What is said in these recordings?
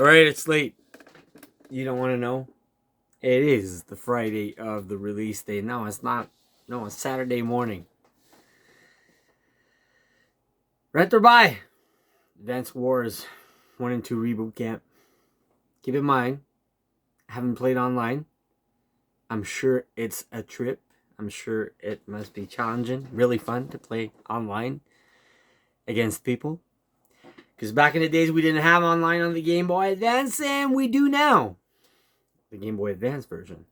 All right, it's late. You don't want to know? It is the Friday of the release day. No, it's not. No, it's Saturday morning. Rent or buy? Advanced Wars 1 and 2 Reboot Camp. Keep in mind, I haven't played online. I'm sure it's a trip. I'm sure it must be challenging, really fun to play online against people. Because back in the days, we didn't have online on the Game Boy Advance, and we do now. The Game Boy Advance version.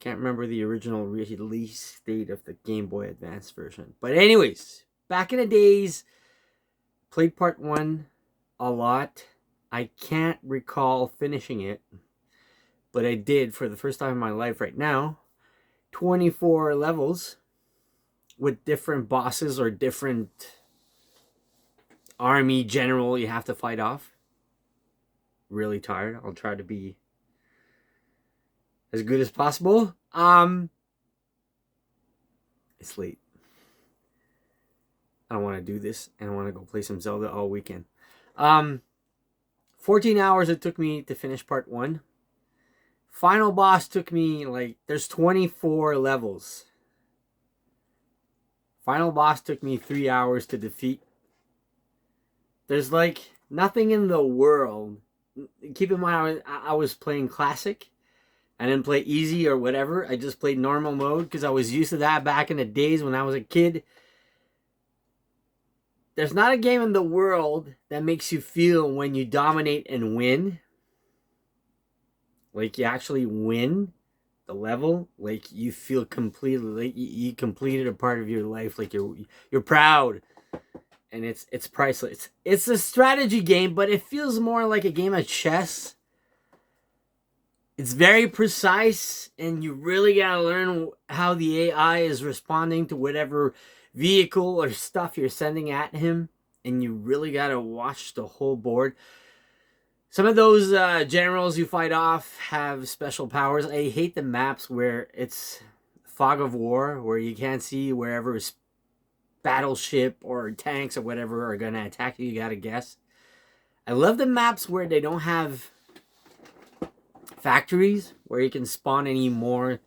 Can't remember the original release date of the Game Boy Advance version. But anyways, back in the days, played part 1 a lot. I can't recall finishing it, but I did for the first time in my life right now. 24 levels with different bosses or different army general you have to fight off. Really tired. I'll try to be as good as possible. It's late. I don't want to do this, and I want to go play some Zelda all weekend. 14 hours it took me to finish part 1. Final boss took me, there's 24 levels. Final boss took me 3 hours to defeat. There's, nothing in the world. Keep in mind, I was playing classic. I didn't play easy or whatever. I just played normal mode because I was used to that back in the days when I was a kid. There's not a game in the world that makes you feel when you dominate and win. Like you actually win the level. Like you feel completely, like you completed a part of your life. Like you're proud. And it's priceless. It's a strategy game, but it feels more like a game of chess. It's very precise, and you really gotta learn how the AI is responding to whatever vehicle or stuff you're sending at him, and you really gotta watch the whole board. Some of those generals you fight off have special powers. I hate the maps where it's fog of war, where you can't see wherever battleship or tanks or whatever are gonna attack you. You gotta guess. I love the maps where they don't have factories where you can spawn any more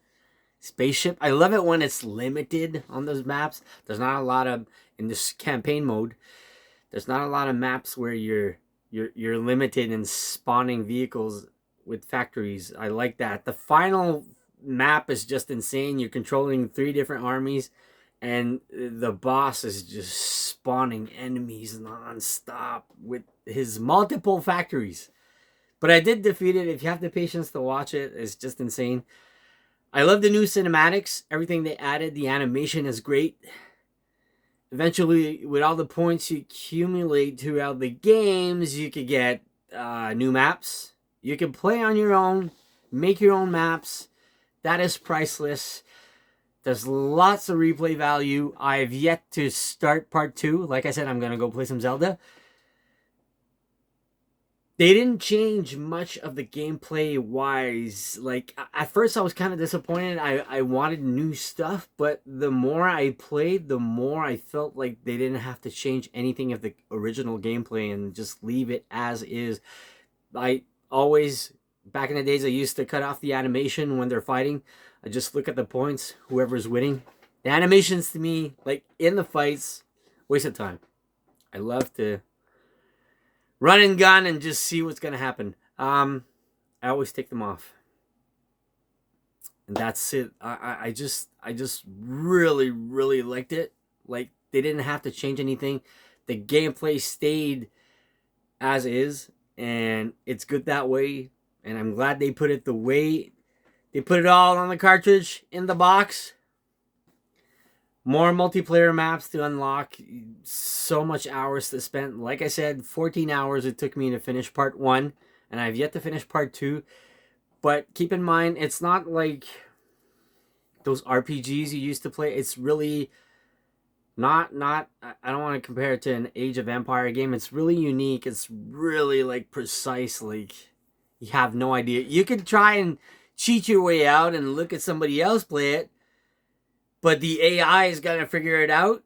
spaceship. I love it when it's limited on those maps. There's not a lot of, in this campaign mode, there's not a lot of maps where you're limited in spawning vehicles with factories. I like that. The final map is just insane. You're controlling 3 different armies, and the boss is just spawning enemies non-stop with his multiple factories. But I did defeat it. If you have the patience to watch it, it's just insane. I love the new cinematics. Everything they added. The animation is great. Eventually, with all the points you accumulate throughout the games, you could get new maps. You can play on your own. Make your own maps. That is priceless. There's lots of replay value. I've yet to start part 2. Like I said, I'm going to go play some Zelda. They didn't change much of the gameplay wise. Like, at first I was kind of disappointed. I wanted new stuff, but the more I played, the more I felt like they didn't have to change anything of the original gameplay and just leave it as is. I always, back in the days, I used to cut off the animation when they're fighting. I just look at the points, whoever's winning. The animations to me, like in the fights, waste of time. I love to run and gun and just see what's going to happen. I always take them off. And that's it. I just really, really liked it. Like, they didn't have to change anything. The gameplay stayed as is, and it's good that way. And I'm glad they put it the way they put it all on the cartridge in the box. More multiplayer maps to unlock. So much hours to spend. Like I said, 14 hours it took me to finish part 1. And I've yet to finish part 2. But keep in mind, it's not like those RPGs you used to play. It's really not I don't want to compare it to an Age of Empire game. It's really unique. It's really precise. Like, you have no idea. You could try and cheat your way out and look at somebody else play it. But the AI is going to figure it out.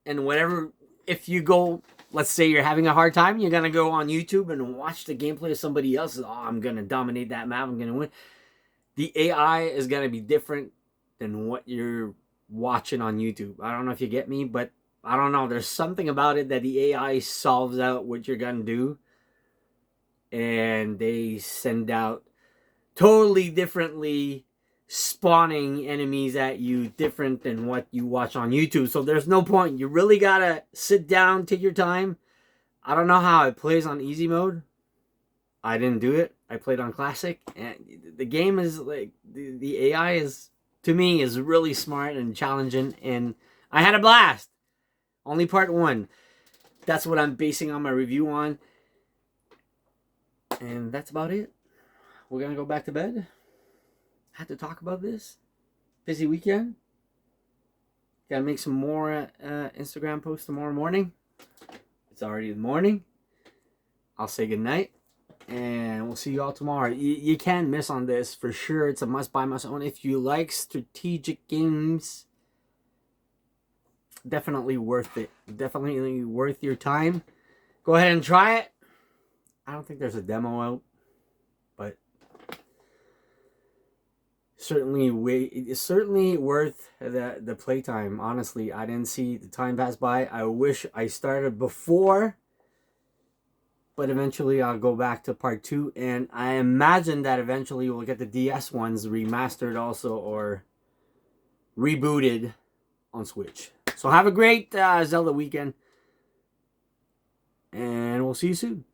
And whatever, if you go let's say you're having a hard time, you're gonna go on YouTube and watch the gameplay of somebody else. Oh, I'm gonna dominate that map. I'm gonna win. The AI is gonna be different than what you're watching on YouTube. I don't know if you get me, but I don't know. There's something about it that the AI solves out what you're gonna do, and they send out totally differently spawning enemies at you, different than what you watch on YouTube. So there's no point. You really gotta sit down, take your time. I don't know how it plays on easy mode. I didn't do it. I played on classic, and the game is like the AI is, to me, is really smart and challenging, and I had a blast. Only part 1. That's what I'm basing on my review on, and that's about it. We're gonna go back to bed. Had to talk about this. Busy weekend. Gotta make some more Instagram posts tomorrow morning. It's already the morning. I'll say goodnight. And we'll see you all tomorrow. You can't miss on this. For sure, it's a must buy, must own. If you like strategic games, definitely worth it. Definitely worth your time. Go ahead and try it. I don't think there's a demo out, but certainly it's certainly worth the playtime. Honestly, I didn't see the time pass by. I wish I started before, but eventually I'll go back to part 2, and I imagine that eventually we'll get the DS ones remastered also, or rebooted on Switch. So have a great Zelda weekend, and we'll see you soon.